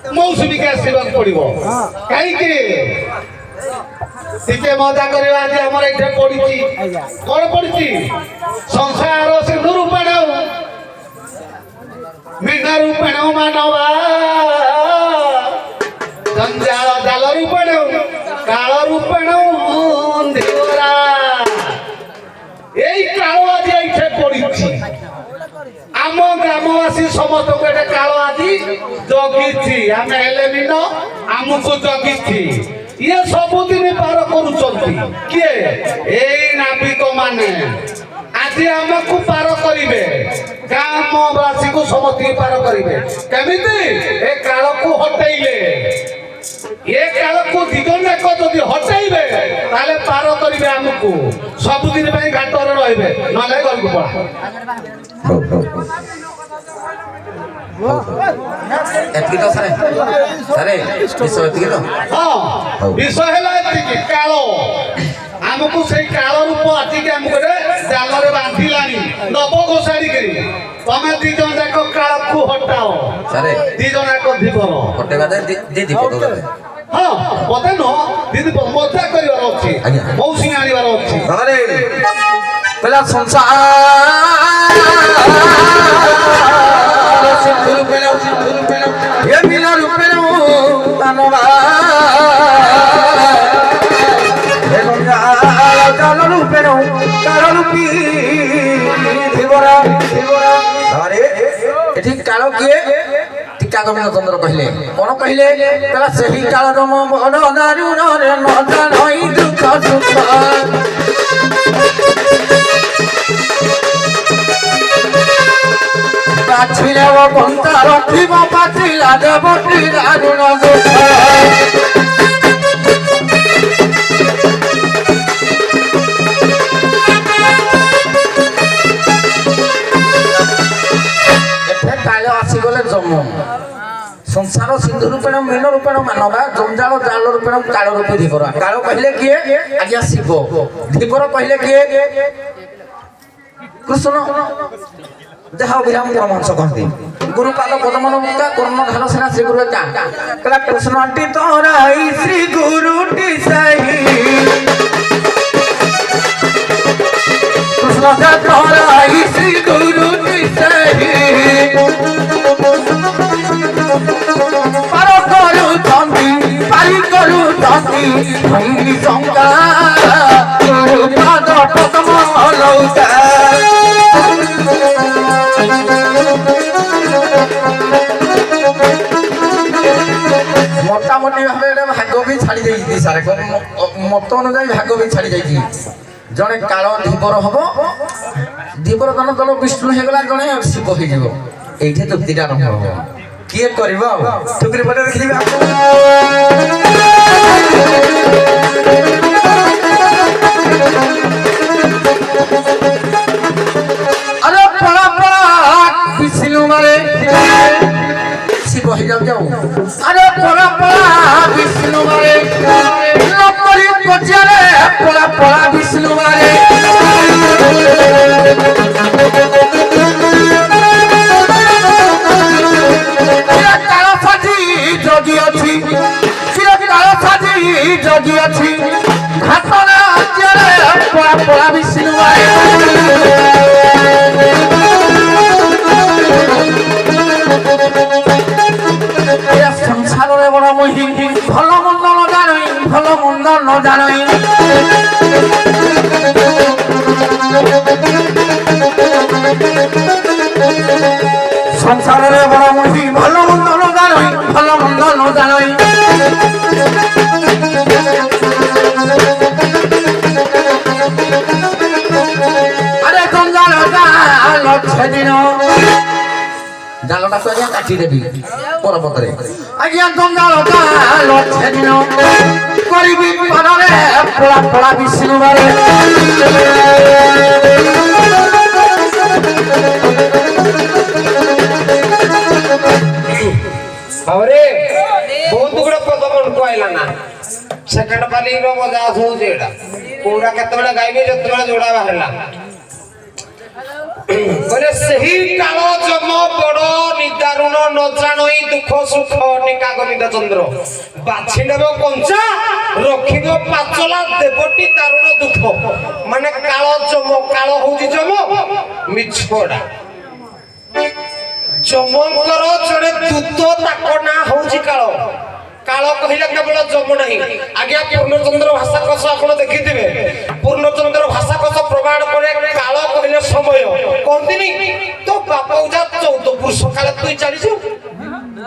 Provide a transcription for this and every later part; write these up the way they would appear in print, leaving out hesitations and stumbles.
मौसुमी के आशीर्वाद पड़ो कहीं टिके मजा करवा आज हमर एठे पड़ी कौन पड़ी संसार सिंधु रूपेण मीना रूपेण मानवा जंजाल जाल रूपेण काल रूपेण देवरा এই কালো আজি এঠে পড়িছি আম গ্রামবাসী সমস্ত এটে কালো আজি জগিছি আমি হেলে নিন আমুকু জগিছি ইয়ে সবুদিন পার করুচন্তি কিয়ে এই নাবিক মানে আজি আমাকু পার করিবে গ্রামবাসী কু সমস্ত পার করিবে কেমিতি এ কালকু হটাইলে ये काल को दिगन एक जदि हटाइबे ताले पार करिवे हमकु सब दिन पई घाटर रहिबे नले घर को पळा एतकी तो सरे सरे विषय एतकी तो हां विषय हला एतकी कालो हमकु सेई काल रूप आतिके हमकु रे जाल रे बांधिलानी नब गोसाड़ी करी तमे दी जन जाक काल को हटाओ सरे दी जन जाक दीपर हटेगा दे दी पडो हाँ मत न दीदी मजा कर मौसी आनबार अच्छी अरे पहला संसार सिंधु रूपेण ये मिला रूपेण मानवा हे गंगा काल रूपेण काल रूपी देवरा अरे एठी काल किए टीका गोविंद चंद्र कहले कौन कहले कहला सही काल रम बड़ दारुण रे न जानई दुख सुख बाछिले बंता रखिब पाछिला देवटी दारुण दुख संसार सिंधु रूपेण मीन रूपेण मानवा जंजाल जाल रूपेण काल रूपी धीवर काल कहले किए आज्ञा शिव धीवर कहले किए कृष्ण देह विराम परमहंस कहती गुरुपाद पदमन मुक्ता कर्णधार सेना श्री गुरु का कहला कृष्ण टी तोराई श्री गुरु टी सही कृष्ण तोराई श्री गुरु टी सही पारो करू तंती भैली शंका गुरुपाद पद्म लौका मोटामोटी भाव भाग भी छाड़ी जाइए सारे मत अनुजाई भाग भी छाड़ी जाइए जड़े काल धीवर हम धीवर जन दल विष्णु होगला जड़े शिव हो ये तृप्तिटा आरंभ हम किए कर ठुकरी पटे देखी अरे पड़ा पड़ा विष्णु मारे शिव हो जाओ अरे पड़ा पड़ा विष्णु मारे लपरी कोचियारे पड़ा पड़ा विष्णु मारे जगी अच्छी काल साजी जगी अच्छी घाटना पड़ा पड़ा विष्णु संसार बड़ा मही भल मंद न जानई भल मंद न जानई संसार बड़ा मही भल मंद न जानई भल मंद न जानई अरे जंजाल जाल छेदिन जालटा आज्ञा काटी देवी परपतरे आज्ञा जंजाल जाल छेदिन करिबी पारे पड़ा पड़ा विष्णु मारे अरे बहुत गुड़ा पदमन को आइला ना सेकंड पाली रो मजा आसु जेडा पूरा केते बेला गाइबे जते बेला जोड़ा बाहरला କହିଲେ ସେହି କାଳ ଜମ ବଡ ନିଦାରୁଣ ନ ଜାଣଇ ଦୁଃଖ ସୁଖ ଟୀକା ଗୋବିନ୍ଦ ଚନ୍ଦ୍ର ବାଛି ନେବ କଞ୍ଚା ରଖିବ ପାଚଲା ଦେବଟି ଦାରୁଣ ଦୁଃଖ ମାନେ କାଳ ହଉଛି ଜମ ମିଛଡା ଜମଙ୍କର ଜଣେ ଦୂତ ତାଙ୍କ ନାଁ ହଉଛି କାଳ କାଳ କହିଲେ କେବଳ ଯମ ନାହିଁ ଆଜ୍ଞା ପୂର୍ଣ୍ଣଚନ୍ଦ୍ର ଭାଷାକୋଷ ଆପଣ ଦେଖିଥିବେ ପୂର୍ଣ୍ଣଚନ୍ଦ୍ର ଭାଷାକୋଷ ପ୍ରମାଣ କରେ କାଳ କହିଲେ ସମୟ କହନ୍ତିନି ତୋ ବାପ ଅଜା 14 ପୁରୁଷ କାଳେ ତୁଇ ଜାଣିଛୁ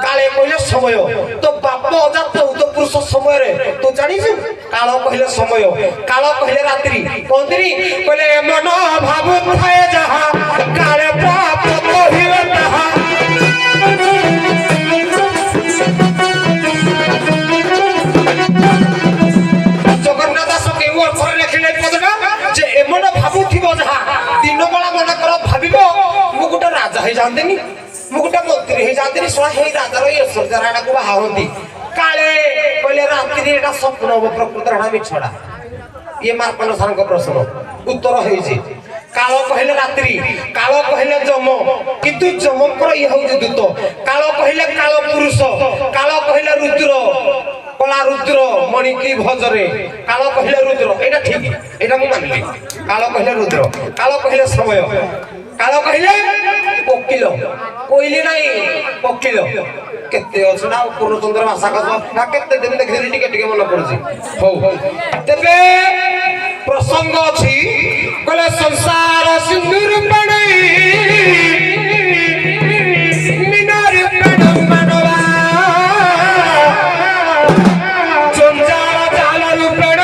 କାଳେ କହିଲେ ସମୟ ତୋ ବାପ ଅଜା 14 ପୁରୁଷ ସମୟରେ ତୁ ଜାଣିଛୁ କାଳ କହିଲେ ସମୟ କାଳ କହିଲେ ରାତ୍ରି କହନ୍ତିନି କହିଲେ ମନ ଭାବୁଥାଏ ଯାହା କାଳେ ପାପ କହିବେ ତାହା ଜଗନ୍ନାଥ ଦାସ କେଉଁ ଅର୍ଥରେ ଲେଖିଲେ ପଦଟା ଯେ ଏମନ ଭାବୁଥିବ ଯାହା ଦିନ ବେଳା ମନେକର ଭାବିବ ମୁଁ ଗୋଟେ ରାଜା ହେଇଯାଆନ୍ତିନି ମୁଁ ଗୋଟେ ମନ୍ତ୍ରୀ ହେଇଯାଆନ୍ତିନି ଶୁଣା ହେଇ ରାଜାର ଈଶ୍ୱର ରାଣାକୁ ବାହା ହୁଅନ୍ତି କାଳେ କହିଲେ ରାତିରେ ଏଟା ସ୍ୱପ୍ନ ହବ ପ୍ରକୃତରେ ଏଟା ମିଛଡା ଇଏ ମାର୍କଣ୍ଡ ସାରଙ୍କ ପ୍ରଶ୍ନ ଉତ୍ତର ହେଇଛି କାଳ କହିଲେ ରାତ୍ରି କାଳ କହିଲେ ଯମ କିନ୍ତୁ ଯମଙ୍କର ଇଏ ହଉଛି ଦୂତ କାଳ କହିଲେ କାଳ ପୁରୁଷ କାଳ କହିଲେ ରୁଦ୍ର କଳା ରୁଦ୍ର ମଣିକି ଭଜରେ କାଳ କହିଲେ ରୁଦ୍ର ଏଇଟା ଠିକ ଏଇଟା ମୁଁ ମାନିଲି କାଳ କହିଲେ ରୁଦ୍ର କାଳ କହିଲେ ସମୟ କାଳ କହିଲେ କୋକିଲ କୋଇଲି ନାହିଁ କୋକିଲ କେତେ ଅଛି ନା ପୂର୍ଣ୍ଣଚନ୍ଦ୍ର ଭାଷାକୋଷ ନା କେତେ ଦିନ ଦେଖିଥିଲି ଟିକେ ଟିକେ ମନେ ପଡୁଛି ହଉ ତେବେ ପ୍ରସଙ୍ଗ ଅଛି କହିଲେ ସଂସାର ସିନ୍ଦୁର ପାଣି ମିନାର ପାଣ ମାନବା ଜଞ୍ଜାଳ ଜାଲରୁ ପେଡ଼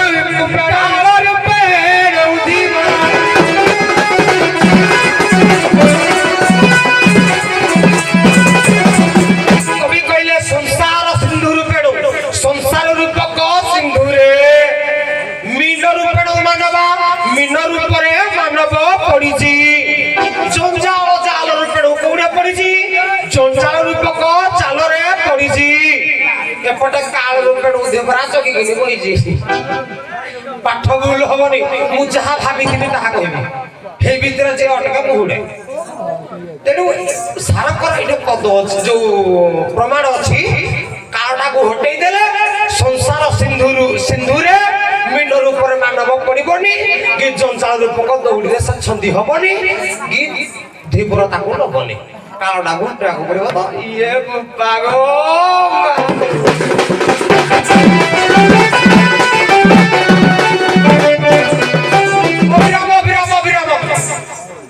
ପେଡ଼ାଳରୁ ପେଡ଼ ଉଠିବା କବି କହିଲେ ସଂସାର ସିନ୍ଦୁର ପେଡ଼ ସଂସାର ରୂପକ ସିନ୍ଧୁରେ ମୀନ ରୂପେଣ ମାନବା ମୀନ ରୂପରେ ମାନବ ପଡିଛି ଜଞ୍ଜାଳ ଜାଲ ରୂପେଣ କୋଉଠି ପଡିଛି ଜଞ୍ଜାଳ ରୂପକ ଚାଲରେ ପଡିଛି ଏପଟେ କାଳ ରୂପେଣ ଦେବରା ଜଗିକିନି ବଇଛି ପାଠ ଭୁଲ ହବନି ମୁଁ ଯାହା ଭାବିଥିଲି ତାହା କହିବି ସେଇ ଭିତରେ ଯେ ଅଟକା ମୁହୁଡେ ତେଣୁ ସାରଙ୍କର ଏଇଠି ପଦ ଅଛି ଯୋଉ ପ୍ରମାଣ ଅଛି କାଳଟାକୁ ହଟେଇ ଦେଲେ ସଂସାର ସିନ୍ଧୁରେ ମୀନ ରୂପରେ ମାନବ ପଡିବନି କି ଜଞ୍ଜାଳ ରୂପକ ଦୌଡ଼ିରେ ଛନ୍ଦି ହବନି କି ଧୀବର ତାକୁ ନବନି କାଳଟାକୁ ହଟେଇବାକୁ ପଡିବ ତ ଇଏ ପାଗ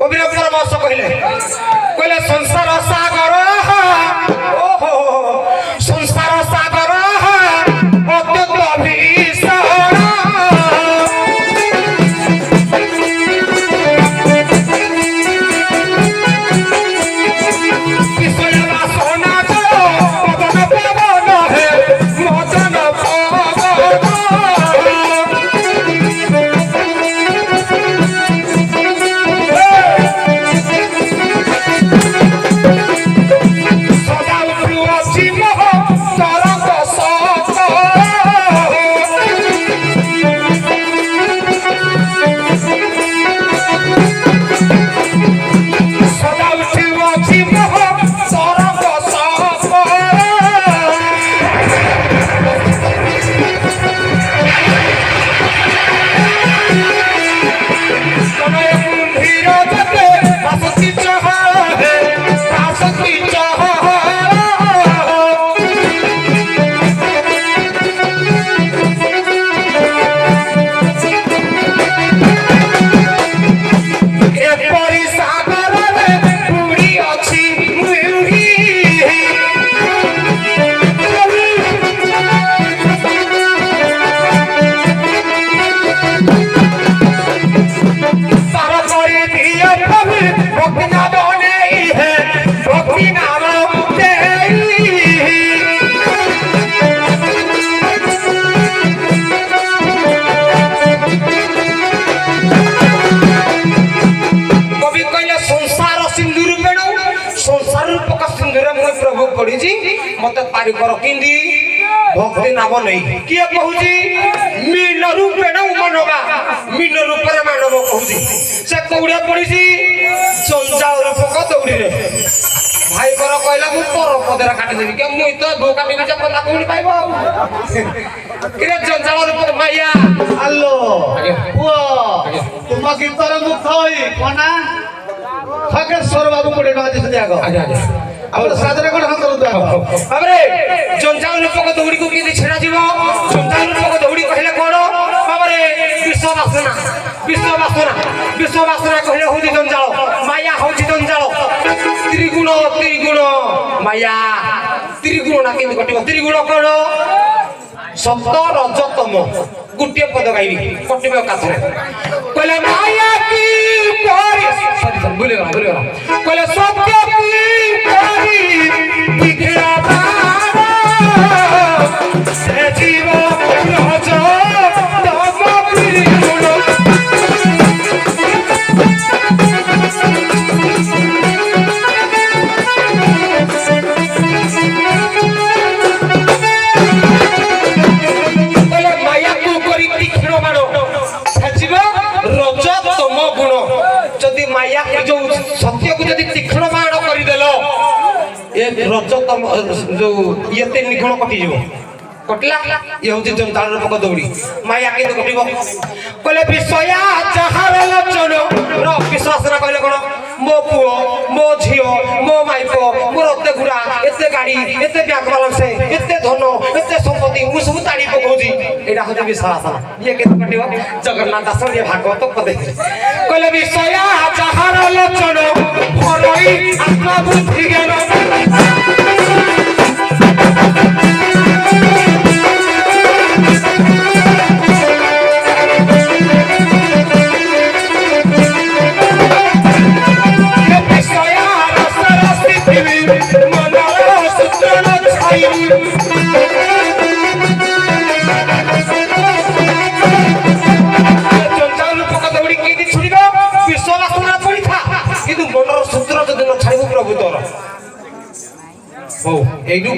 ଅଭିରାମ ପରାମର୍ଶ କହିଲେ ସଂସାର ସାଗର ଓହୋ ସଂସାର ସାଗର ଅତ୍ୟନ୍ତ ଭୀଷଣ ବିଷୟ ବାସନା ପବନ ପବନ ହେ ମଦନ ମତେ ତାରିଖ ରଖିନ୍ତି ভক্তি নাম নেই কিଏ କହୁଛି ମୀନ ରୂପେଣ ମାନବା ମୀନ ରୂପରେ ମାନବ କହୁଛି ସେ କଉଡିଆ ପଡିଛି ଜଞ୍ଜାଳ ରୂପକ ଦୌଡ଼ିରେ ଭାଇ ବର କହିଲା ମୁଁ ପର ପଦରେ କାଟିଦେବି କି ମୁଁ ତ ଭୋ କାଟିବି ଯେ ପଦା କଉଡି ପାଇବ କିରେ ଜଞ୍ଜାଳ ରୂପକ ମାଇଆ ଆଲୋ ପୁଅ ତୁମ ଗୀତରେ ମୁଗ୍ଧ ହୋଇ କନା ଖଗେଶ୍ୱର ବାବୁ 20 ଟଙ୍କା ଦେଇଛନ୍ତି ଆଗ ଆମର ସାଦରେ କଣ ହଁ କରନ୍ତୁ ଆଗ ବାବରେ ଜଞ୍ଜାଳ ରୂପକ ଦୌଡ଼ିକୁ କେମିତି ଛିଡ଼ା ଯିବ ଜଞ୍ଜାଳ ରୂପକ ଦୌଡ଼ି କହିଲେ କଣ ବାବରେ ବିଶ୍ୱ ବାସନା କହିଲେ ହଉଛି ଜଞ୍ଜାଳ ମାୟା ହଉଛି ଜଞ୍ଜାଳ ତ୍ରିଗୁଣ ମାୟା ତ୍ରିଗୁଣ ନା କେମିତି କଟିବ ତ୍ରିଗୁଣ କଣ ସପ୍ତ ରଜତମ ଗୋଟିଏ ପଦ ଗାଇବି କଟିବ ଏକାଥରେ କହିଲେ ମାୟା କି ପରି ଭୁଲିଗଲା କହିଲେ ସତ୍ୟ କି ପରି ବିଖ୍ୟାତ ସେ ଜୀବ ରଜ ତମ ତ୍ରିଗୁଣ सत्यको जदि तीक्ष्ण बाण करदेल ए रजतम जो ये 3 गुण कटि जीव कटला ये हूँ जंजाल रूपक दौड़ी माया के कटिब कहले विषया जहार लोचन विश्वास ना कहले कौन मो पुओ मो झील मो माइप मोर एते गुड़ा एते गाड़ी एते बैंक बालांस एते धन एते संपत्ति मु सब ताड़ी पकाउची एटा हते विश्वास ये के कटिब जगन्नाथ दास ये भागवत पदे कहले विषया जहार लोचन भरई आत्मा बुद्धि ज्ञान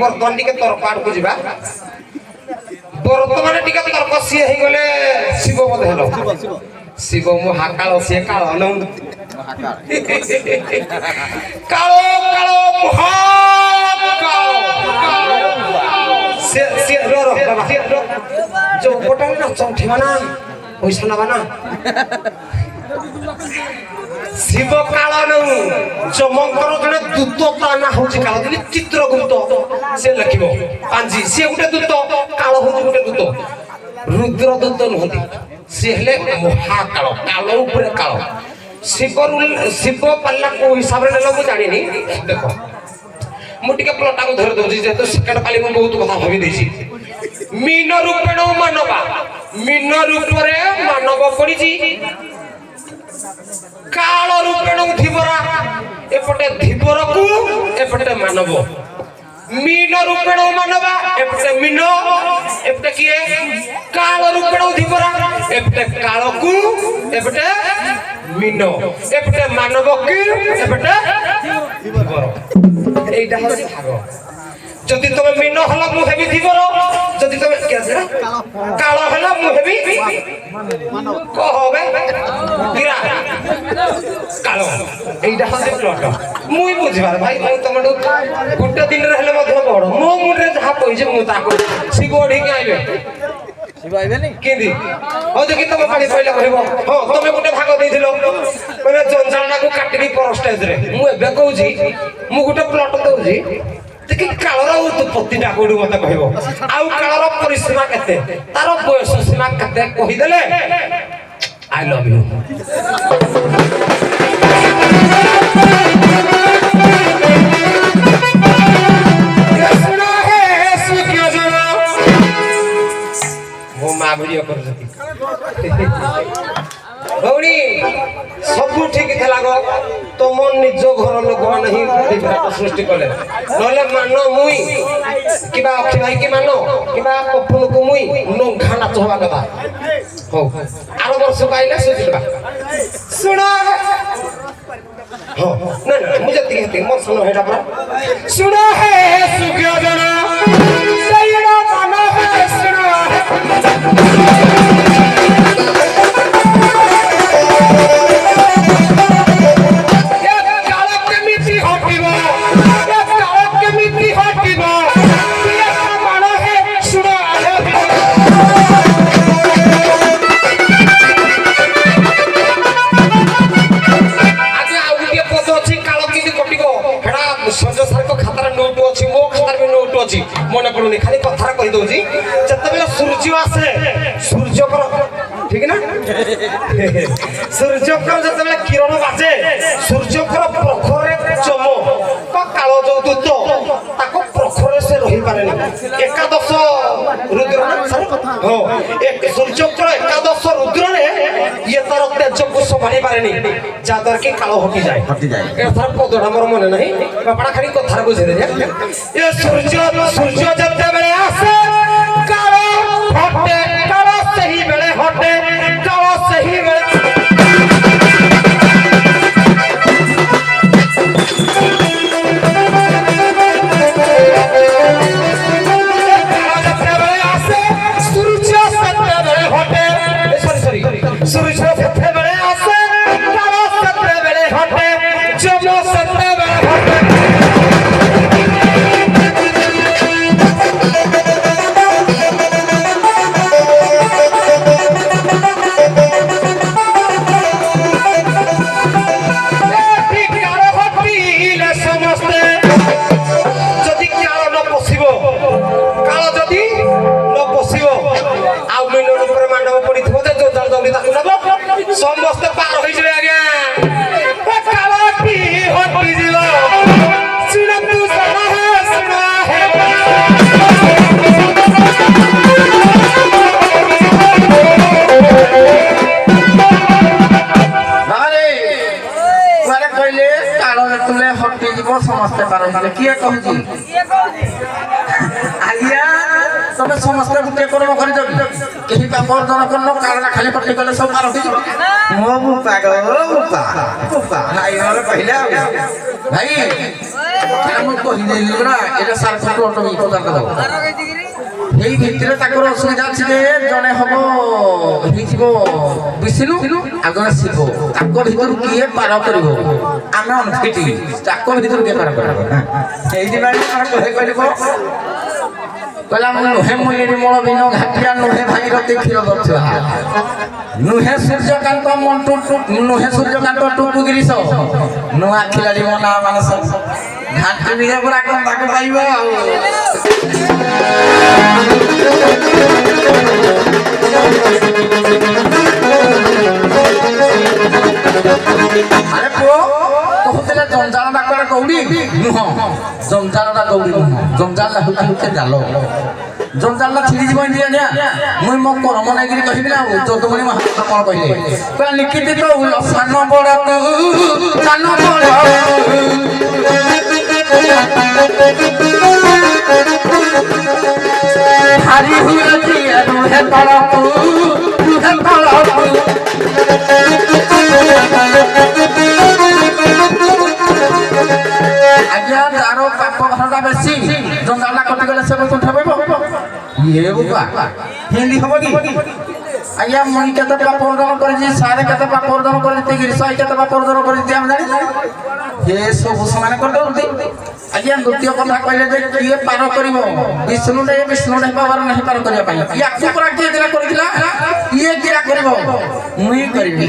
बर्तमान टी तर्क आड़ को जा बर्तमान टी तर्क सी हो गले शिव बोध हेलो शिव मो हाकाल सी काल कालो कालो जो पटा ना चौठीवा ना पैसा नवा ना शिव काल जमकर जड़े दूत ता ना हूँ काल चित्रगुप्त से लिख पांजी सी गोटे दूत काल हूँ गोटे दूत रुद्र दूत नुहति सी हेले महाकाल काल उपरे काल शिव पाला को हिसाब से नेल मुझे जानी देख मुझे प्लटा को धरी दूसरी जेहतु सेकेंड पाली मुझे बहुत कथा भावी देसी मीन रूपेण मानवा मीन रूपरे मानव पड़ी काल रूपेण धीवरा एपटे धीवर को एपटे मानव मीन रूपेण मानवा एपटे मीन एपटे किए काल रूपेण धीवरा एपटे काल को एपटे मीन एपटे मानव की एपटे धीवर एटा हो भाग जदि तुम मीन हला मु हेबी धीवर जदि तुम काल हला मु हेबी कहबे गिरा काल एटा हो प्लट मुई बुझबार भाई मु तमडू गुटे दिन रे हेले मध्य बड़ मो मुंडे जहा पइजे मु ताको शिव ओढी के आइबे शिव आइबे नहीं केदी हो देखि तुम पानी पइला कहबो हां तुमे गुटे भाग देइथिलो कहबे जंजालना को काटिबी पर स्टेज रे मु एबे कहूजी मु गुटे प्लट दउजी देखि कालर उत्पत्तिटा कोडू मते कहबो आउ कालर परिसीमा केते तार बयस सीमा केते कहि देले आई लव यू कृष्ण है सुख्य जन मो मां भिडियो कर जति भौणी सब ठीक थला गो तुम निज घर लोक नहीं विराट सृष्टि कले नले मान मुई किबा अक्षय भाई के मानो किबा पप्पू को मुई नो घाना चहवा कथा हो आरो वर्ष पाइले सुजिबा सुना हो ना ना मुझे तिके मोर सुनो हेडा पर सुना है सुख्य जन सैयदा मानो মনে পড়ুনি খালি কথাটা কই দଉଛି যেତେବେଳେ ସୂର୍ଯ୍ୟ ଆସେ ସୂର୍ଯ୍ୟଙ୍କର ଠିକ ନା ସୂର୍ଯ୍ୟଙ୍କର ଯେତେବେଳେ କିରଣ ବାଜେ ସୂର୍ଯ୍ୟଙ୍କର ପ୍ରଖରରେ ଚମ ବା କାଳ ଯୋଉ ଦୂତ ତାକୁ ପ୍ରଖରରେ ସେ ରହିପାରେନି ଏକାଦଶ ରୁଦ୍ର ହଁ ସୂର୍ଯ୍ୟଙ୍କର ଏକାଦଶ ରୁଦ୍ରରେ ଇଏ ତାର ତେଜକୁ ସମ୍ଭାଳି ପାରେନି ଯାହାଦ୍ୱାରା କି କାଳ ହଟିଯାଏ ଏଥର ପଦଟା ମୋର ମନେ ନାହିଁ ବାପାଟା ଖାଲି କଥାରେ ବୁଝେଇଦେଲେ ଏ ସୂର୍ଯ୍ୟ ଯେତେବେଳେ ଆସେ କାଳ ହଟେ କାଳ ସେହି ବେଳେ ହଟେ କାଳ ସେହି ବେଳେ ସୂର୍ଯ୍ୟ ସେତେବେଳେ ଆସେ କାଳ ସେତେବେଳେ ହଟେ ଯମ ସେତେବେଳେ ହଟେ କାଳ ହଟିଲେ ସମସ୍ତେ ଯଦି କାଳ ନ ପଶିବ କାଳ ଯଦି ନ ପଶିବ ଆଉ ମିନଟ ଉପରେ ମାଣ୍ଡବ ପଡିଥିବ ଯେ ଯୋଉ ଦୌଡ଼ି ତାକୁ ନବ ସମସ୍ତେ ପାର ହେଇଯିବେ ଆଜ୍ଞା କାଳଟି ହଟିଯିବ ଶୁଣନ୍ତୁ କହିଲେ କାଳ ଯେତେବେଳେ ହଟିଯିବ ସମସ୍ତେ ପାର ହେଇଯିବେ କିଏ କହୁଛି ଆଜ୍ଞା ତମେ ସମସ୍ତେ ଗୋଟିଏ କର୍ମ କରିଛ କେହି ପାପ ଅର୍ଜନ କରିନ କାଳଟା ଖାଲି କଟି ଗଲେ ସବୁ ପାର ହେଇଯିବ ମୋ ବୁପା କହିଲେ ଭାଇ ମୁଁ କହିଦେଲି ପରା ଏଇଟା ସାର୍ ଅଟୋମେଟିକ୍ ପଦାର୍ଥ ଦବ ଏଇ ଭିତରେ ତାଙ୍କର ଅସୁବିଧା ଅଛି ଯେ ଜଣେ ହବ ହେଇଯିବ ବିଷ୍ଣୁ ଆଉ ଜଣେ ଶିବ ତାଙ୍କ ଭିତରୁ କିଏ ପାର କରିବ ଆମେ ଅନଫିଟି ତାଙ୍କ ଭିତରୁ କିଏ ପାର କରିବ ସେଇଥିପାଇଁ କହିଲେ କହିଲା ନୁହେଁ ମୁଁ ନିର୍ମଳ ବିନ ଘାଟିଆ ନୁହେଁ ଭାଗୀରଥୀ କ୍ଷୀର ଦର୍ଶା ନୁହେଁ ସୂର୍ଯ୍ୟକାନ୍ତ ମଣ୍ଟୁ ନୁହେଁ ସୂର୍ଯ୍ୟକାନ୍ତ ଟୁକୁ ଗିରିଶ ନୂଆ ଖିଲାଡ଼ି ମୋ ନାଁ ମାନସ ଘାଟି ବିଜେ ପୁରା କଣ ତାକୁ ପାଇବ ଆଉ ଆରେ ପୁଅ କହୁଥିଲେ ଜଞ୍ଜାଳ ଡାକରେ କଉଡ଼ି ନୁହଁ ଜଞ୍ଜାଳଟା କଉଡ଼ି ନୁହଁ ଜଞ୍ଜାଳ ହଉଛି ହଉଛି ଜାଲ ଜଞ୍ଜାଳଟା ଛିଡ଼ିଯିବ ଏମିତି ଆଜ୍ଞା ମୁଇଁ ମୋ କର୍ମ ନେଇକିରି କହିବି ନା ଆଉ ଯଦୁମଣି ମହାପାତ୍ର କ'ଣ କହିଲେ କହିଲା ନିକିତି କହୁଲ ସାନ ବଡ଼ ସାନ ବଡ଼ ହାରି ହୁଏ ଯିଏ ରୁହେ ତଳକୁ ରୁହେ ତଳକୁ ଆଜ୍ଞା ଯାହାର ପାପ ଘରଟା ବେଶୀ ଜଞ୍ଜାଳଟା କଟିଗଲେ ସେ ବୈକୁଣ୍ଠ ପାଇବ ଇଏ ବୁବା ହିନ୍ଦୀ ହବ କି ଆଜ୍ଞା ମୁଇଁ କେତେ ପାପ ଅର୍ଜନ କରିଛି ସାରେ କେତେ ପାପ ଅର୍ଜନ କରିଛି ଗିରିଶ କେତେ ପାପ ଅର୍ଜନ କରିଛି ଆମେ ଜାଣିଛୁ ଏ ସବୁ ସେମାନେ କରିଦେଉଛନ୍ତି ଆଜ୍ଞା ଦ୍ୱିତୀୟ କଥା କହିଲେ ଯେ କିଏ ପାର କରିବ ବିଷ୍ଣୁଟେ ହେବାର ନାହିଁ ପାର କରିବା ପାଇଁ ୟାକୁ ପରା କିଏ ଦିନ କରିଥିଲା କିଏ କିରା କରିବ ମୁଇଁ କରିବି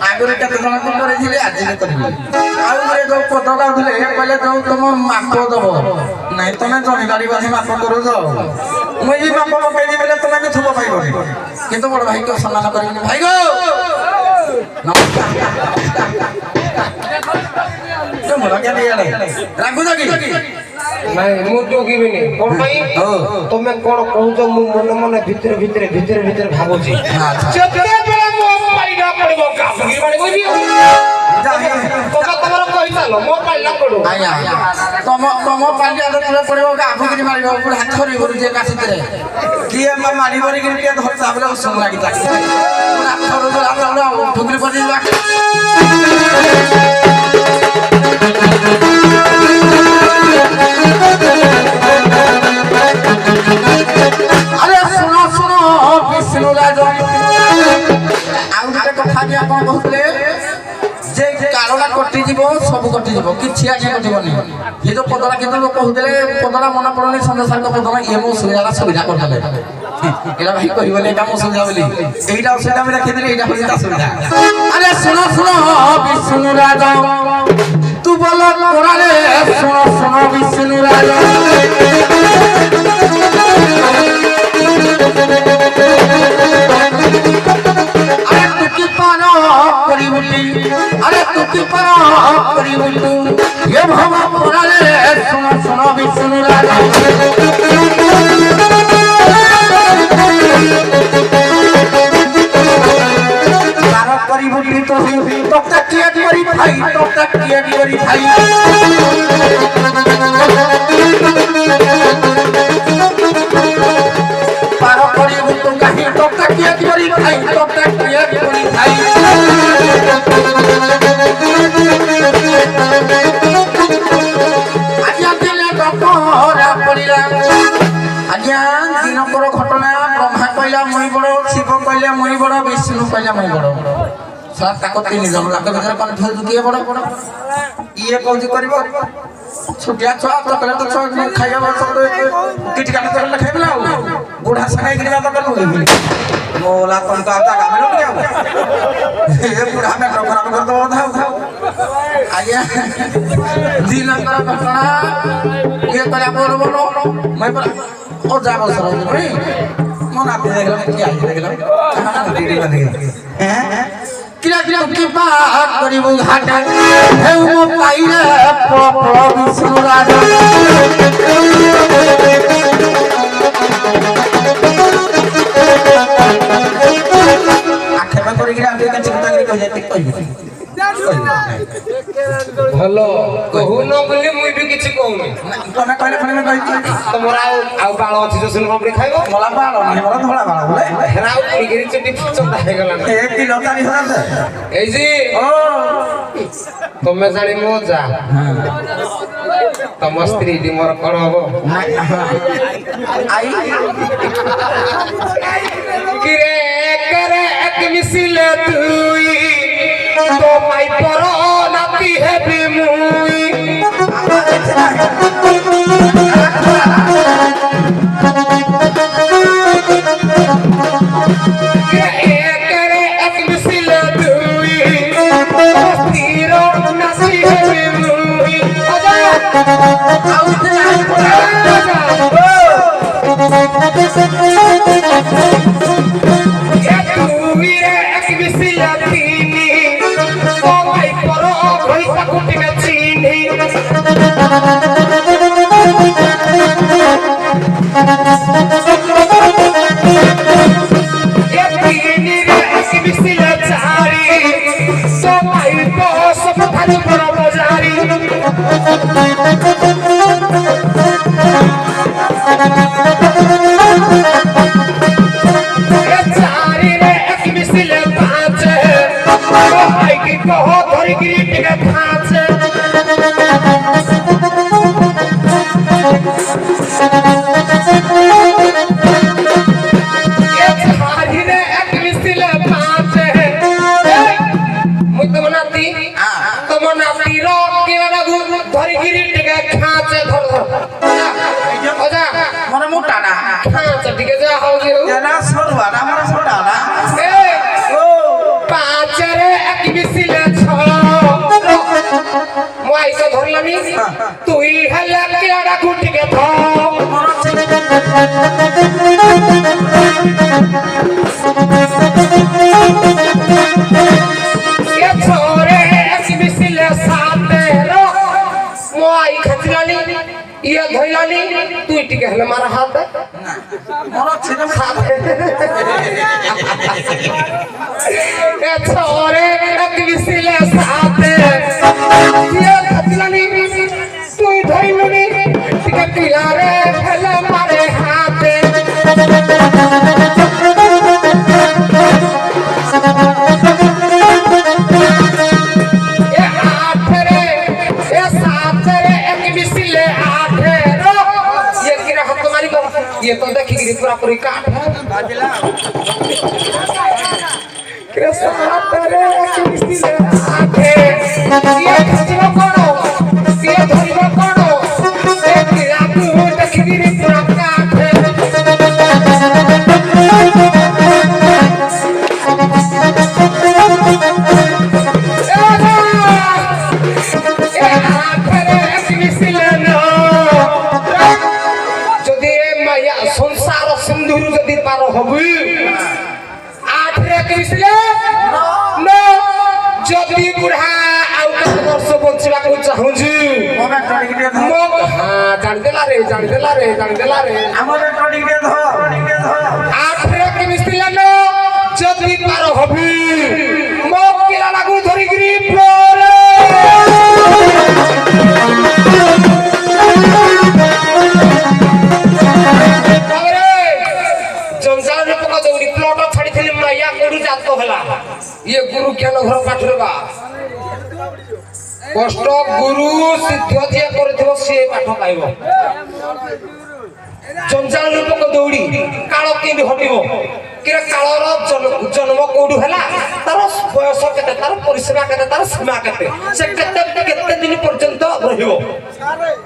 ଆଗରୁ କେତେ ଜଣକୁ କରିଥିଲି ଆଜି କରିବି ଆଉ ଯୋଉ ପଦ ଗାଉଥିଲେ କହିଲେ ଯୋଉ ତମ ମାପ ଦବ ନାଇଁ ତମେ ଜଣିପାରିବନି ମାପ କରୁଛ ମୁଇଁ ବି ମାପ ପକାଇବି ବୋଲେ ତମେ ବି ଥୁବ ପାଇବନି କିନ୍ତୁ ବଡ଼ ଭାଇକୁ ସମ୍ମାନ କରିବିନି ଭାଇ ଗୋ ନମସ୍କାର ରାଗୁଛ କି ନାଇଁ ମୁଁ ଜଗିବିନି କଣ ପାଇଁ ତମେ କଣ କହୁଛ ମୁଁ ମନେ ମନେ ଭିତରେ ଭିତରେ ଭିତରେ ଭିତରେ ଭାବୁଛି ଯେତେବେଳେ ମୋ ପାଇଲା ପଡିବ ଗାବୁଗିରି ପାଣି କହିବି ତମର କହିଚାଲ ମୋ ପାଇଲା ପଡୁ ଆଜ୍ଞା ତମ ପାଇଲା ପଡିବ ଗାବୁଗିରି ମାରିବ ହାତ ଧରି କରୁଛି କାଶିତରେ କିଏ ମାରିବରି କିଏ ଧରିଲା ବୋଲେ ଉଷମ ଲାଗିଲା ଠୁକୁରି ପଡ଼ିଯିବା আরে শুনো শুনো বিষ্ণু রাজ ଆଉ ଗୋଟେ କଥା ବି ଆପଣ କହୁଥିଲେ ଯେ କାଳଟା କଟିଯିବ ସବୁ କଟିଯିବ କିଛି ଆଜ୍ଞା କଟିବନି ଏ ଯୋଉ ପଦଟା କିନ୍ତୁ କହୁଥିଲେ ପଦଟା ମନେ ପଡୁନି ସନ୍ଦେଶାଙ୍କ ପଦଟା ଇଏ ମୋ ସୁବିଧା କରିଦେଲେ ଏଇଟା ଭାଇ କହିବନି ଏଇଟା ମୋ ସୁବିଧା ବୋଲି ଏଇଟା ଅସୁବିଧା ଆମେ ଦେଖିଥିଲି ଏଇଟା ହଉଛି ତା ସୁବିଧା ଆରେ ଶୁଣ ଶୁଣ ବିଷ୍ଣୁ ରାଜ ତୁ বল কোরালে শোনো শোনো বিষ্ণু রাজা আরে তুই পার করিবলি আরে তুই পার করিবলি এ ভব কোরালে শোনো শোনো বিষ্ণু রাজা তো তোকে কিয়া করি ভাই তোকে কিয়া করি ভাই পার করি তো কাহি তোকে কিয়া করি ভাই তোকে কিয়া করি ভাই আজ্ঞা দিলে ডকরা পড়িলা আজ্ঞা দিনকর ঘটনা ব্রহ্মা কইলা মই বড় শিব কইলা মই বড় বিষ্ণু কইলা মই বড় সাত তাকত তিনি জন লাখ ভিতরে কনফিউজ দুকিয়ে বড় ইয়ে কৌজি করিব ছুটিয়া ছুয়া চকলেট তো খাইয়া বড় কিট কাটা চকলেট খাইবে না বুড়া সাকাই গিলা তো করব মোলা কোন তো আতা গামে নো কিয়া এ বুড়া মে খরাব কর দো ধাও আয়া দিন করা ঘটনা ইয়ে করে বড় বড় মই বড় ও যা বল সর ভাই মন আপনি দেখলাম কি আই দেখলাম দিদি বাদে হ্যাঁ কিরা কিরা কি পাক করিব ঘাটা হেউ মো পাইলে বিষ্ণু রাজা আখেবা করি গিরা আমি চিন্তা করি কই যাই কই ଭଲ କହୁନ ବୋଲି ମୁଇଁ ବି କିଛି କହୁନି ତମେ କହିଲେ ଫେରେ କହି ତମର ଆଉ ବାଳ ଅଛି ଯୋଉ ସୁନ ପାମ୍ପଡି ଖାଇବ ମଲା ବାଳ ନାହିଁ ମୋର ଧଳା ବାଳ ବୋଲେ ହେରା ଆଉ କିଗିରି ଚୁଟି ଚନ୍ଦା ହେଇଗଲା ନା 1 କିଲୋ 4000 এই জি ଓ ତମେ ଜାଣି ମୋ ଯା ତମ ସ୍ତ୍ରୀ ଟି ମୋର କଣ ହବ ଆଇ কিরে করে এক মিছিলে তুই তো মাই পর নাতি হেবি মুই করে এক মিছিলে তুই স্থির নাতি হেবি মুই আজা এক মিছিলে তিনি সবাই পর ঘইতা কুটিবে চিনি এক মিছিলে চারি সবাই বস ভালো বড় বাজারি চারি রে এক মিছিলে পাঁচে সবাই কি কহ ধরি গিরি টিকে খাঁচে চারি রে এক মিছিলে পাঁচে মুই তোমার নাতি তোমার নাতির কেনা লাগু ধরি গিরি টিকে খাঁচে ধর ধর ওজা মনে মোটা না খাঁচে টিকে যা হউজি না সরবা না আমার সরডা না ও পাঁচরে এক মিছিলে ছয় মই তো ধরলামি তুই হেলে কেডা কুটিকে ধর এ ছরে এক মিছিলে সাতের মই খাচলানি ইয়ে ধইলানি তুই টিকে হেলে মারা হাত মনে ছিল এ ছরে এক মিছিলে সাতে ইয়ে খাচলানি তুই ধইলনি টিকে পিলারে হেলে মারে হাতে এ আঠরে এ সাতরে এক মিছিলে আঠের ইয়ে কিরা হাত মারি গো ইয়ে তো দেখি গিরি পুরা পুরি কাট বাজলা কিরা সাতরে এক মিছিলে আঠে ইয়ে খাচিব কোন ইয়ে ধরিব কোন এ কিরা তু দেখি গিরি পুরা কাট এ ସଂସାର ସିନ୍ଧୁରୁ ଯଦି ପାର ହବୁ 8ରେ କହିଥିଲେ ନା ଯଦି ବୁଢା ଆଉ କେତେ ବର୍ଷ ବଞ୍ଚିବାକୁ ଚାହୁଁଛୁ ଜାଣିଦେଲା ରେ 8ରେ କହିଥିଲେ ନା ଯଦି ପାର ହବୁ ମୋ କିଲା ଲାଗୁ ଧରିକିରି ये गुरु ज्ञान घर पाठरे बा कष्ट गुरु सिद्ध दिया करथिबो से पाठ पाइबो जंजाल रूपक दौड़ी काल केबी हटिबो किरा कालर जन्म कोडु हला तार बयस केते तार परिसेवा केते तार सीमा केते से केते दिन पर्यंत रहिबो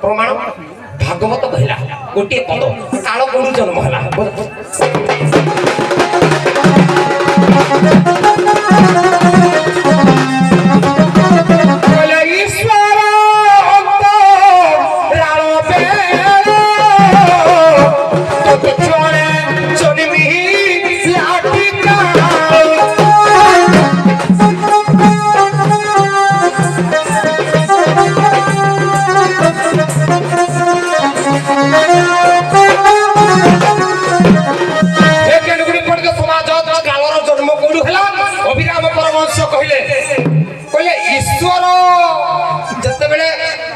प्रमाण भागवत कहला गोटे पद काल कोडु जन्म हला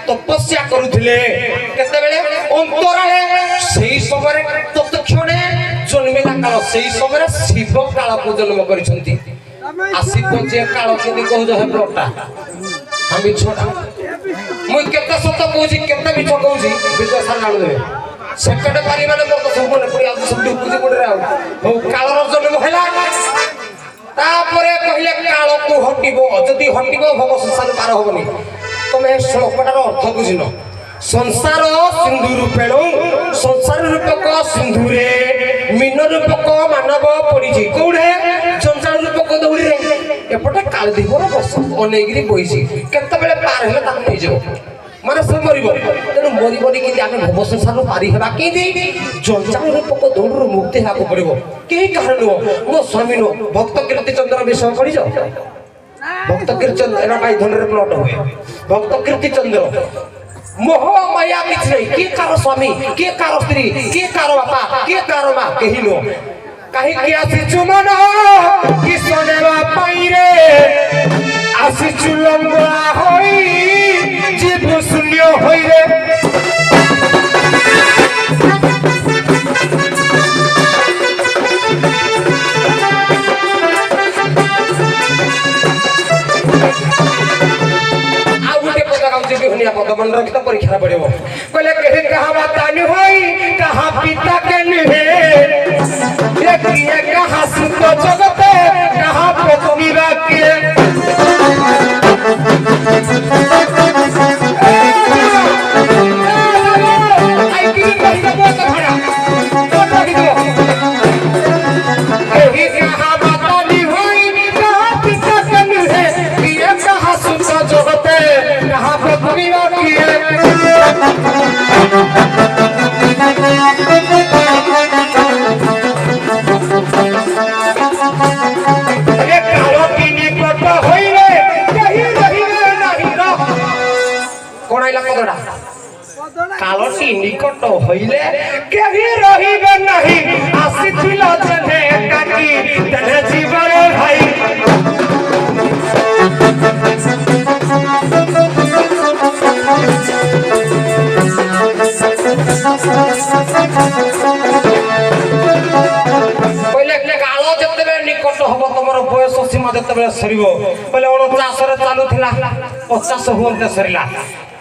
तपस्या करुथिले केतेबेले अंतराळे सेही समय तत्क्षणे जन्मिला काल सेही समय शिव काल को जन्म करिसंती आसिप जे काल केदी कहू जे हेब्रोटा हम छोटा मुई केते सत कहूची केते मिछ कहूची विजय सर जानु देबे सेकंड पारी माने मोर तो सब ने पड़ी आ सब पूजी पड़े आ हो कालर जन्म हैला तापरे कहिले काल को हटिबो जदी हटिबो भव संसार पार होबनी तुम्हें श्लोकटार अर्थ बुझिन संसार सिंधु रूपेण संसार रूपक सिंधुरे मीन रूपक मानव पड़ी कौड़े जंजाल रूपक दौड़ी रे एपटे कालदीपर बस अनेगिरी बहिछि केतेबेले पार हेले ताकु नै जाओ माने से मरिबो तेनु मरिबोनी कि आमे भव संसार पारी हेबा कि जंजाल रूपक दौड़रू मुक्ति हाको पड़िबो केही कारण मो स्वामी नो भक्त कीर्ति चंद्र विषय पड़ी जाओ भक्त कीर्तन एना भाई धनरे प्लॉट हुए भक्त कीर्ति चंद्र मोह माया किछ नहीं के कार स्वामी के कार स्त्री के कार बापा के कार मां केही नो काहे कि आसी चुमन कि सोनेवा पाई रे आसी चुलंबा होई जीव शून्य होई रे पदमन रखता परीक्षा पड़ेबो कहले केही कहा बतानी होई कहा पिता के निहे ये किए कहा सुत जगते कहा पत्नी राखे आई की कहिबो तो भरा तो रखिबो केही कहा बतानी होई कहा पिता के निहे किए कहा सुत जगते कहा पत्नी कालटी निकट होइले केही रहिबे नहीं आसिथिल जने काकी तने जीवन भाई पहिले कालो जतबे निकट हबो तमरो बयस सीमा जतबे सरिबो पहिले 49 रे चालू थिला 50 होते सरिला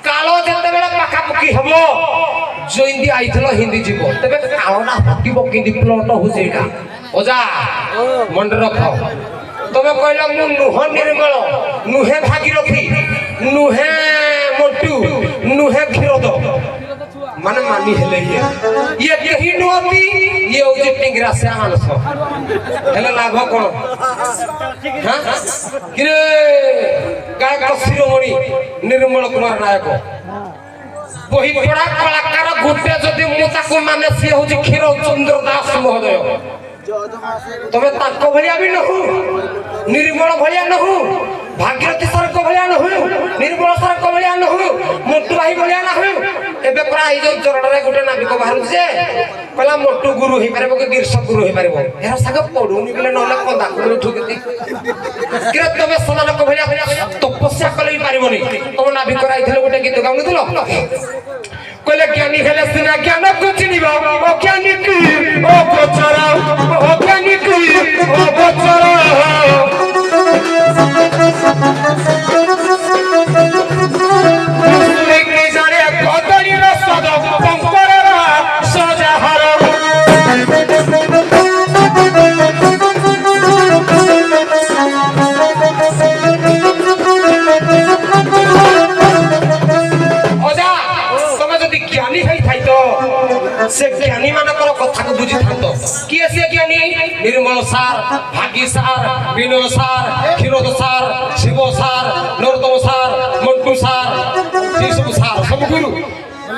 कालो जतबे पाखा पकी हबो जो हिंदी आइथलो हिंदी जीवो तबे कालो ना हटिबो किंदी प्लॉट हो जेडा ओजा मन रखो तबे कहला मु नुह निर्मल नुहे भागीरथी नुहे मोटू नुहे खिरोद माने मानी हेले ये कही नोती ये ओजे टिंगरा से आनस हेले लाभ कोन हां किरे गायक शिरोमणि निर्मल कुमार नायक বহি পড়া কଳାକାର ଗୋଟେ ଯଦି ମୁଁ ତାକୁ ମାନେ ସିଏ ହଉଛି କ୍ଷୀରଚନ୍ଦ୍ର ଦାସ ମହୋଦୟ ତମେ ତାଙ୍କ ଭଳିଆ ବି ନହୁ ନିର୍ମଳ ଭଳିଆ ନହୁ ଭାଗୀରଥୀ ସାରଙ୍କ ଭଳିଆ ନହୁ ନିର୍ମଳ ସାରଙ୍କ ଭଳିଆ ନହୁ ମୋଟୁ ଭାଇ ଭଳିଆ ନହୁ ଏବେ ପୁରା ଏଇ ଯୋଉ ଚରଣରେ ଗୋଟେ ନାବିକ ବାହାରୁଛି ଯେ କହିଲା ମୋଟୁ ଗୁରୁ ହେଇପାରିବ କି ଗିରିଶ ଗୁରୁ ହେଇପାରିବ ଏହାର ସାଙ୍ଗ ପଡୁନି ବୋଲେ ନହେଲେ କନ୍ଦାକୁ ଠୁକିତି କିରେ ତମେ ସେମାନଙ୍କ ଭଳିଆ ତପସ୍ୟା କଲେ ବି ପାରିବନି ତମ ନାବିକ ରାଇଥିଲେ ଗୋଟେ ଗୀତ ଗାଉନଥିଲ କହିଲେ ଜ୍ଞାନୀ ହେଲେ ସିନା ଜ୍ଞାନକୁ ଚିହ୍ନିବ ଅଜ୍ଞାନୀ କି ଅଗୋଚର ଅଜ୍ଞାନୀ କି ଅଗୋଚର ଜାଣେ କଦଳୀର ସ୍ୱାଦ କଙ୍କରର ସଜାହାର से ज्ञानी मानकर कथा को बुझी थांतो किए से ज्ञानी निर्मल सार भागी सार विनय सार क्षीरोद सार शिव सार नरोत्तम सार मंटू सार ये सब सब गुरु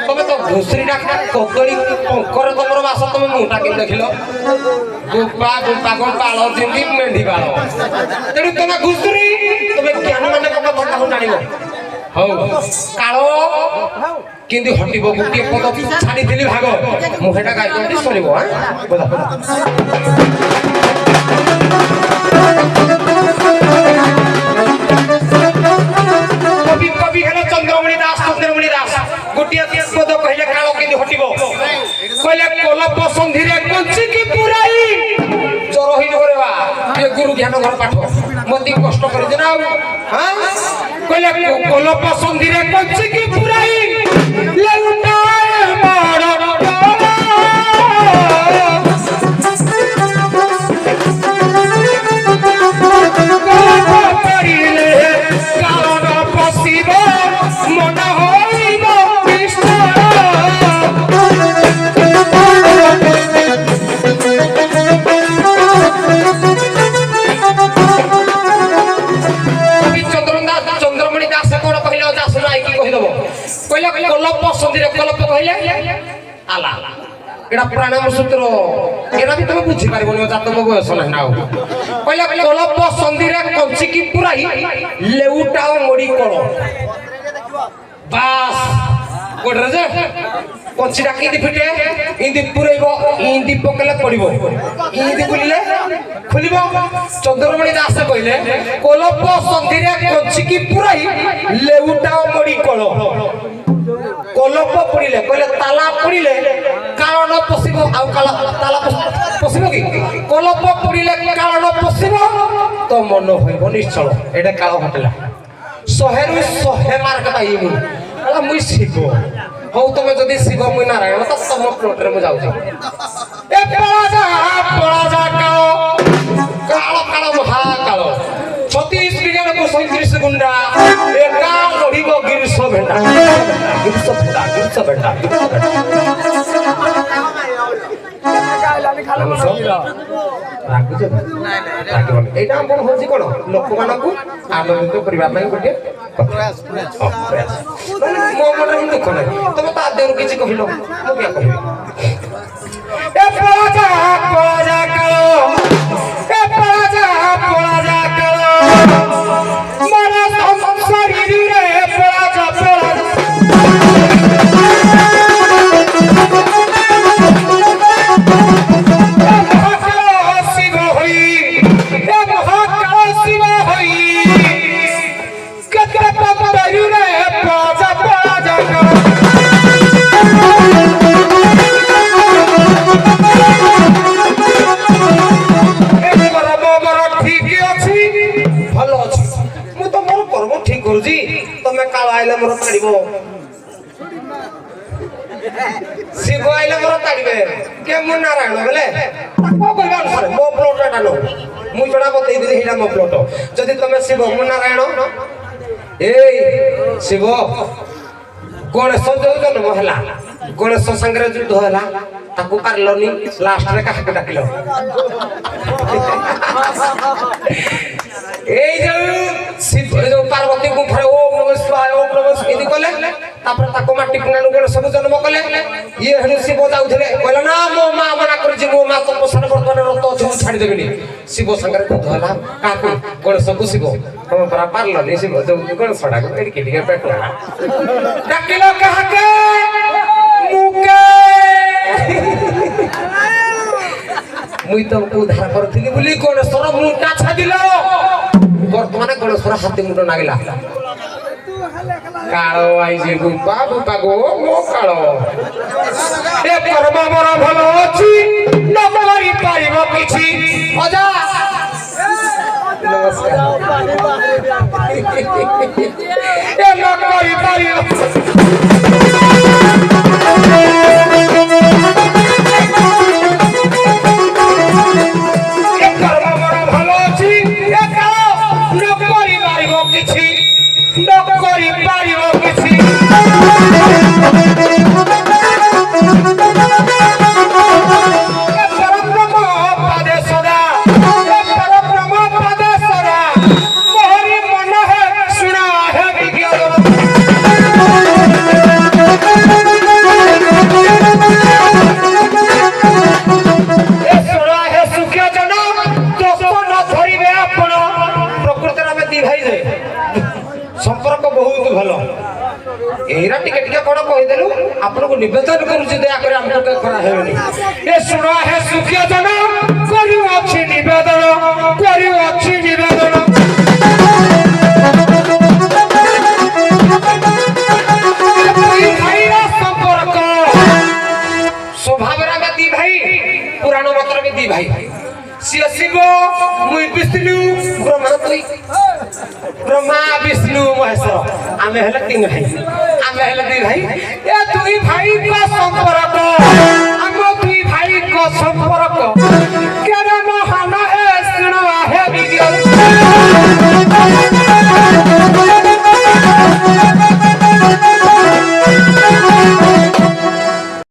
तमे तो घुसरी डाका कदली कंकर तमर वास तमे मुंटा के देखिलो गुपा गुपा को पालो जिंदी मेंढी बालो तेनु तमे घुसरी तमे ज्ञानी मानकर कथा कहू जानिबो हौ कालो किंतु हटिबो गुटी पद छाडी दिली भाग मु हेटा गाय कोटी सुनिबो हां बोला कवि कवि हेले चंद्रमणि दास गुटी पद कहले कालो किंतु हटिबो कहले कोलप संधि रे कंची की पुराई चोर होई रे बा ये गुरु ज्ञान घर पाठ मति कष्ट कर देना हां कहले कोलप संधि रे कंची की पुराई लेउटा मारो परिले कारण पसिब मन होइब कृष्ण चंद्रमणि दास कोन कहले जा सुनाई की कहि दबो कहले कलप संधिरे कलप कहले आला एडा प्राणायाम सूत्र एडा भी तुम बुझी पारिबो जा तुम बयस नै नाउ कहले कलप संधिरे कंची की पुराई लेउटाओ मोड़ी कलो बास कोडरे जे कंचीटा किंदी फिटे इंदी पुरैबो इंदी पकले पड़िबो इंदी बुलिले खुलिबो चंद्रमणि दास कहले कलप संधिरे कंची की पुराई लेउटाओ मोड़ी कलो कलप पड़िले कहले ताला पड़िले कारण पसिबो आउ ताला पसिबो की कलप पड़िले कारण पसिबो तो मन होइबो निश्चल एटा काळ हटला 100 रु 100 मार्क पाइबो अला मुई शिव हौ तमे जदी शिव मुई नारायण त तम प्लॉट रे मु जाउ ए पळा जा काळ काळ महाकाळ 36 बिलियन को 37 गुंडा एका लढिबो गिरिश भेंडा এইটা কোন হচ্ছে কোন লোকমানকু আনন্দিত করিবা পাই গোটে প্রয়াস মো মনে দুঃখ নাই তুমি তা দেউর কিছু কহিল মু কি কহিবি এ পড়া যা কালো এ পড়া যা কালো মন সংসারী রে পড়া যা गुरुजी तमे काल आइले मोर ताड़ीबो शिव आइले मोर ताड़ीबे के मु नारायण बोले को कहबा अनुसार मो प्लॉट डालो मु जडा बतई दिली हिडा मो प्लॉट जदी तमे शिव मु नारायण ए शिव गणेश जो जन्म हला गणेश संगे युद्ध हला ताकू पारलनी लास्ट रे काहे डाकिलो এই যে শিব যে পার্বতী গুফারে ওম নমঃ শিবায় ওম নমঃ ইতি কলে तापर ताको माटी पुनानु गण सब जन्म कले ये हेनु शिव जाउथले कहला ना मो मा मना करछि मो मा तो पोषण वर्तमान रत अछि मु छाडी देबिनी शिव संगरे युद्ध होला काकू गणेश को शिव हम परा पारलो नि शिव जो गणेश छडा को एडी केडी पेटला डाकिलो काके मुके मुई तुमको उद्धार करथिली बोली गणेशर मुंडा छादिलो वर्तमान गणेशर हाथी मुंड नागिला काळो आई जे बुपा बुपा गो मो काळो ए कर्म मोर भलो अछि न करि पारिबो किछि अजा नमस्कार ए न करि पारिबो संपर्क बहुत भलो एरा टिके टिके कोन कहि देलु आपन को निवेदन करू जे दया करे हमको खरा हेनी ए सुनो हे सुखिया जन करू अछि निवेदन भाईरा संपर्क स्वभाव रा दी भाई पुराण मंत्र में दी भाई सिया शिव मुई विष्णु ब्रह्मा तुई ब्रह्मा विष्णु महेश्वर आमे हले तीन भाई आमे हले दी भाई ए तुई भाई का संपर्क